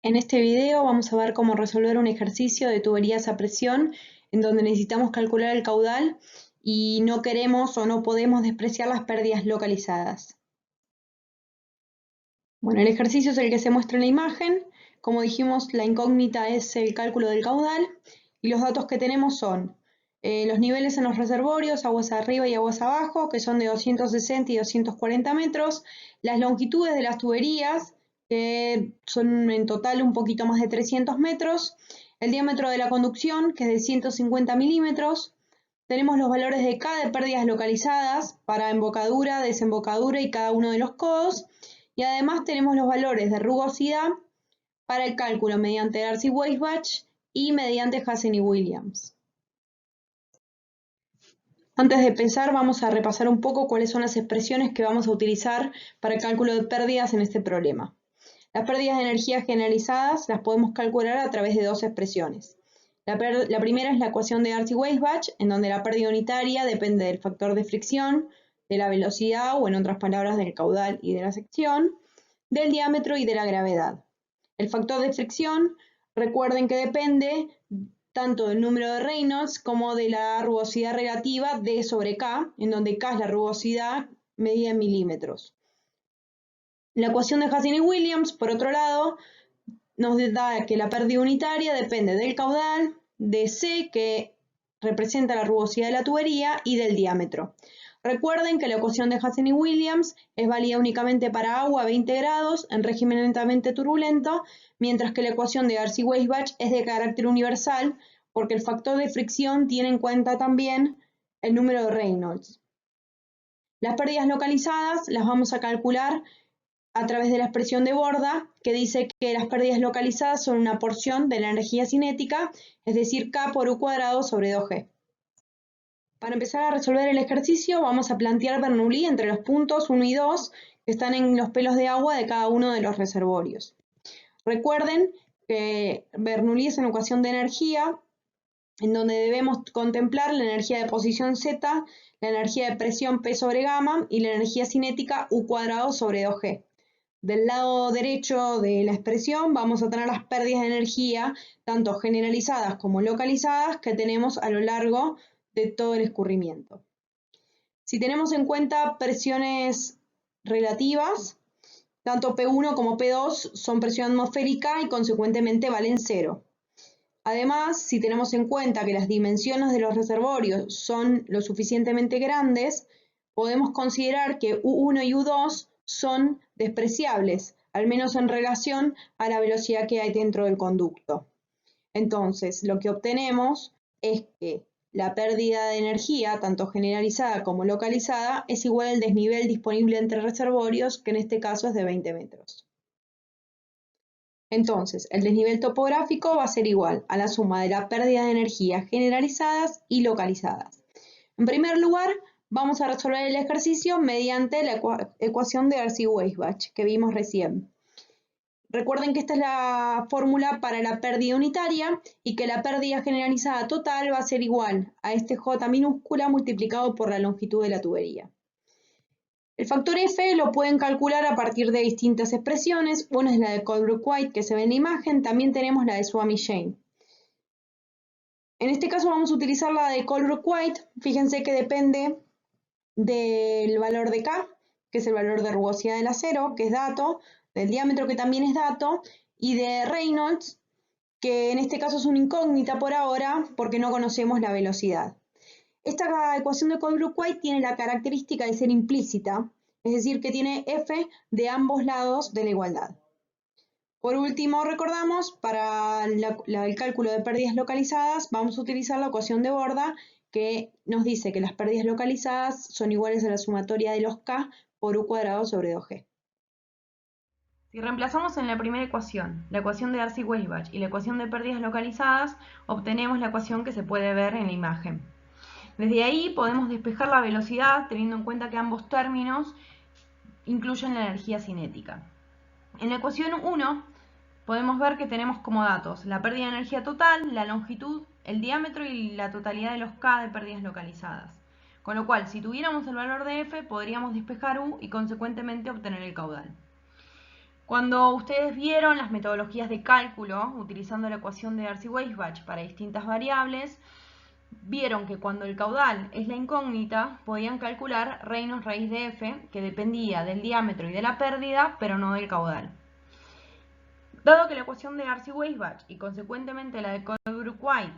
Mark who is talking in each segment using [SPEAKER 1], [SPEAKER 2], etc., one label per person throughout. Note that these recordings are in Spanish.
[SPEAKER 1] En este video vamos a ver cómo resolver un ejercicio de tuberías a presión en donde necesitamos calcular el caudal y no queremos o no podemos despreciar las pérdidas localizadas. Bueno, el ejercicio es el que se muestra en la imagen. Como dijimos, la incógnita es el cálculo del caudal y los datos que tenemos son los niveles en los reservorios, aguas arriba y aguas abajo, que son de 260 y 240 metros, las longitudes de las tuberías, que son en total un poquito más de 300 metros, el diámetro de la conducción, que es de 150 milímetros, tenemos los valores de K de pérdidas localizadas para embocadura, desembocadura y cada uno de los codos, y además tenemos los valores de rugosidad para el cálculo mediante Darcy-Weisbach y mediante Hazen y Williams. Antes de empezar, vamos a repasar un poco cuáles son las expresiones que vamos a utilizar para el cálculo de pérdidas en este problema. Las pérdidas de energía generalizadas las podemos calcular a través de dos expresiones. La primera es la ecuación de Darcy-Weisbach, en donde la pérdida unitaria depende del factor de fricción, de la velocidad, o en otras palabras, del caudal y de la sección, del diámetro y de la gravedad. El factor de fricción, recuerden que depende tanto del número de Reynolds como de la rugosidad relativa D sobre K, en donde K es la rugosidad medida en milímetros. La ecuación de Hazen y Williams, por otro lado, nos da que la pérdida unitaria depende del caudal, de C, que representa la rugosidad de la tubería, y del diámetro. Recuerden que la ecuación de Hazen y Williams es válida únicamente para agua a 20 grados en régimen lentamente turbulento, mientras que la ecuación de Darcy-Weisbach es de carácter universal porque el factor de fricción tiene en cuenta también el número de Reynolds. Las pérdidas localizadas las vamos a calcular a través de la expresión de Borda, que dice que las pérdidas localizadas son una porción de la energía cinética, es decir, K por U cuadrado sobre 2G. Para empezar a resolver el ejercicio, vamos a plantear Bernoulli entre los puntos 1 y 2, que están en los pelos de agua de cada uno de los reservorios. Recuerden que Bernoulli es una ecuación de energía, en donde debemos contemplar la energía de posición Z, la energía de presión P sobre gamma y la energía cinética U cuadrado sobre 2G. Del lado derecho de la expresión vamos a tener las pérdidas de energía, tanto generalizadas como localizadas, que tenemos a lo largo de todo el escurrimiento. Si tenemos en cuenta presiones relativas, tanto P1 como P2 son presión atmosférica y consecuentemente valen 0. Además, si tenemos en cuenta que las dimensiones de los reservorios son lo suficientemente grandes, podemos considerar que U1 y U2 son despreciables, al menos en relación a la velocidad que hay dentro del conducto. Entonces, lo que obtenemos es que la pérdida de energía, tanto generalizada como localizada, es igual al desnivel disponible entre reservorios, que en este caso es de 20 metros. Entonces, el desnivel topográfico va a ser igual a la suma de la pérdida de energía generalizadas y localizadas. En primer lugar, vamos a resolver el ejercicio mediante la ecuación de Darcy-Weisbach que vimos recién. Recuerden que esta es la fórmula para la pérdida unitaria y que la pérdida generalizada total va a ser igual a este J minúscula multiplicado por la longitud de la tubería. El factor F lo pueden calcular a partir de distintas expresiones. Una es la de Colebrook-White que se ve en la imagen, también tenemos la de Swamy-Jain. En este caso vamos a utilizar la de Colebrook-White. Fíjense que depende del valor de K, que es el valor de rugosidad del acero, que es dato, del diámetro, que también es dato, y de Reynolds, que en este caso es una incógnita por ahora porque no conocemos la velocidad. Esta ecuación de Colebrook-White tiene la característica de ser implícita, es decir, que tiene F de ambos lados de la igualdad. Por último, recordamos, para el cálculo de pérdidas localizadas, vamos a utilizar la ecuación de Borda, que nos dice que las pérdidas localizadas son iguales a la sumatoria de los K por U cuadrado sobre 2G. Si reemplazamos en la primera ecuación la ecuación de Darcy-Weisbach y la ecuación de pérdidas localizadas, obtenemos la ecuación que se puede ver en la imagen. Desde ahí podemos despejar la velocidad teniendo en cuenta que ambos términos incluyen la energía cinética. En la ecuación 1 podemos ver que tenemos como datos la pérdida de energía total, la longitud, el diámetro y la totalidad de los K de pérdidas localizadas. Con lo cual, si tuviéramos el valor de F, podríamos despejar U y consecuentemente obtener el caudal. Cuando ustedes vieron las metodologías de cálculo utilizando la ecuación de Darcy-Weisbach para distintas variables, vieron que cuando el caudal es la incógnita, podían calcular Reynolds raíz de f, que dependía del diámetro y de la pérdida, pero no del caudal. Dado que la ecuación de Darcy-Weisbach y consecuentemente la de Colebrook-White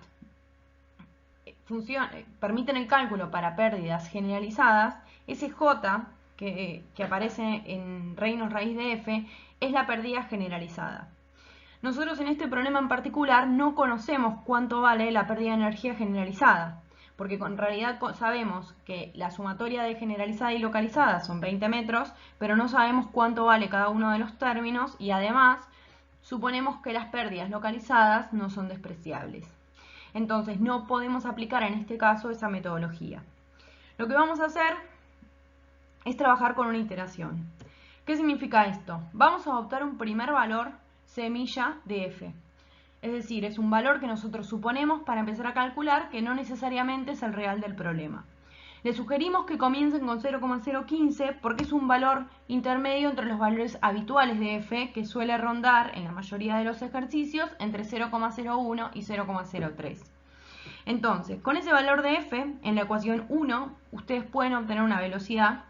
[SPEAKER 1] permiten el cálculo para pérdidas generalizadas, ese J que aparece en Reynolds raíz de f es la pérdida generalizada. Nosotros en este problema en particular no conocemos cuánto vale la pérdida de energía generalizada, porque en realidad sabemos que la sumatoria de generalizada y localizada son 20 metros, pero no sabemos cuánto vale cada uno de los términos y además suponemos que las pérdidas localizadas no son despreciables. Entonces no podemos aplicar en este caso esa metodología. Lo que vamos a hacer es trabajar con una iteración. ¿Qué significa esto? Vamos a adoptar un primer valor semilla de f. Es decir, es un valor que nosotros suponemos para empezar a calcular que no necesariamente es el real del problema. Les sugerimos que comiencen con 0,015 porque es un valor intermedio entre los valores habituales de f que suele rondar en la mayoría de los ejercicios entre 0,01 y 0,03. Entonces, con ese valor de f, en la ecuación 1, ustedes pueden obtener una velocidad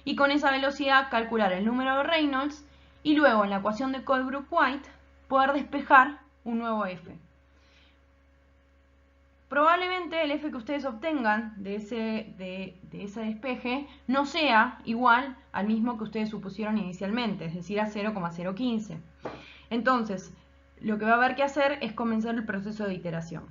[SPEAKER 1] y con esa velocidad calcular el número de Reynolds y luego en la ecuación de Colebrook-White poder despejar un nuevo f. Probablemente el f que ustedes obtengan de ese despeje no sea igual al mismo que ustedes supusieron inicialmente, es decir, a 0,015. Entonces, lo que va a haber que hacer es comenzar el proceso de iteración.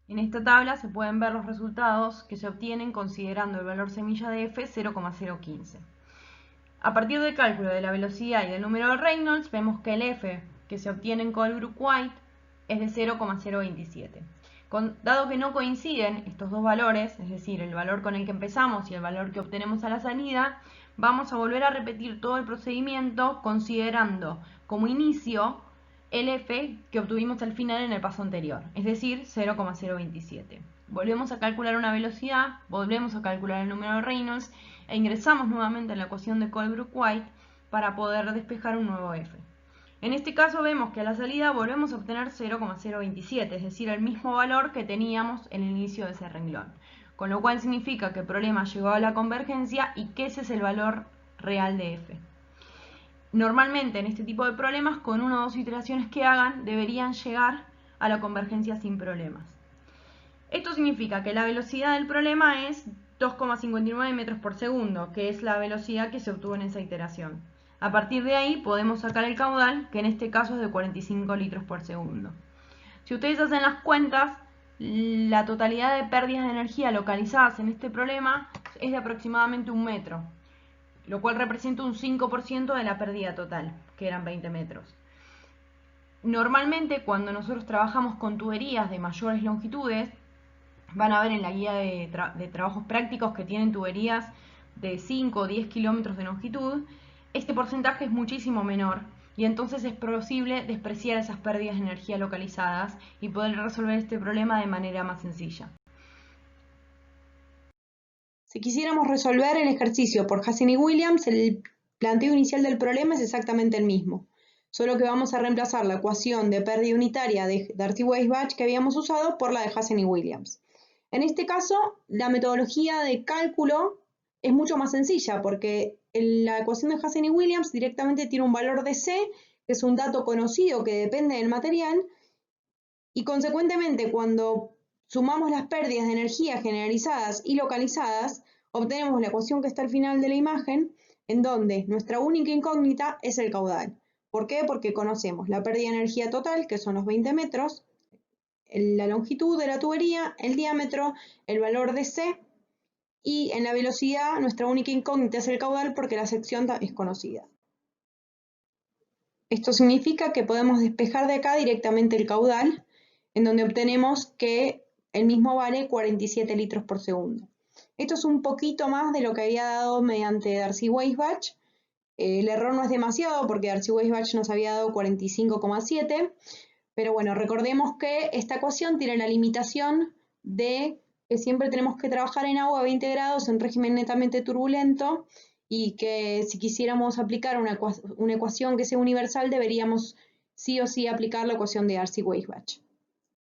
[SPEAKER 1] En esta tabla se pueden ver los resultados que se obtienen considerando el valor semilla de f 0,015. A partir del cálculo de la velocidad y del número de Reynolds, vemos que el f que se obtiene en Colebrook-White es de 0,027. Dado que no coinciden estos dos valores, es decir, el valor con el que empezamos y el valor que obtenemos a la salida, vamos a volver a repetir todo el procedimiento considerando como inicio el f que obtuvimos al final en el paso anterior, es decir, 0,027. Volvemos a calcular una velocidad, volvemos a calcular el número de Reynolds e ingresamos nuevamente en la ecuación de Colebrook-White para poder despejar un nuevo f. En este caso vemos que a la salida volvemos a obtener 0,027, es decir, el mismo valor que teníamos en el inicio de ese renglón, con lo cual significa que el problema llegó a la convergencia y que ese es el valor real de f. Normalmente en este tipo de problemas, con una o dos iteraciones que hagan, deberían llegar a la convergencia sin problemas. Esto significa que la velocidad del problema es 2,59 metros por segundo, que es la velocidad que se obtuvo en esa iteración. A partir de ahí podemos sacar el caudal, que en este caso es de 45 litros por segundo. Si ustedes hacen las cuentas, la totalidad de pérdidas de energía localizadas en este problema es de aproximadamente 1 metro, lo cual representa un 5% de la pérdida total, que eran 20 metros. Normalmente cuando nosotros trabajamos con tuberías de mayores longitudes, van a ver en la guía de trabajos prácticos que tienen tuberías de 5 o 10 kilómetros de longitud, este porcentaje es muchísimo menor y entonces es posible despreciar esas pérdidas de energía localizadas y poder resolver este problema de manera más sencilla. Si quisiéramos resolver el ejercicio por Hassen y Williams, el planteo inicial del problema es exactamente el mismo, solo que vamos a reemplazar la ecuación de pérdida unitaria de Darcy-Weisbach que habíamos usado por la de Hassen y Williams. En este caso, la metodología de cálculo es mucho más sencilla porque la ecuación de Hassen y Williams directamente tiene un valor de C, que es un dato conocido que depende del material, y consecuentemente cuando sumamos las pérdidas de energía generalizadas y localizadas, obtenemos la ecuación que está al final de la imagen, en donde nuestra única incógnita es el caudal. ¿Por qué? Porque conocemos la pérdida de energía total, que son los 20 metros, la longitud de la tubería, el diámetro, el valor de C, y en la velocidad nuestra única incógnita es el caudal porque la sección es conocida. Esto significa que podemos despejar de acá directamente el caudal, en donde obtenemos que el mismo vale 47 litros por segundo. Esto es un poquito más de lo que había dado mediante Darcy-Weisbach. El error no es demasiado porque Darcy-Weisbach nos había dado 45,7, pero bueno, recordemos que esta ecuación tiene la limitación de que siempre tenemos que trabajar en agua a 20 grados en régimen netamente turbulento y que si quisiéramos aplicar una ecuación que sea universal, deberíamos sí o sí aplicar la ecuación de Darcy-Weisbach.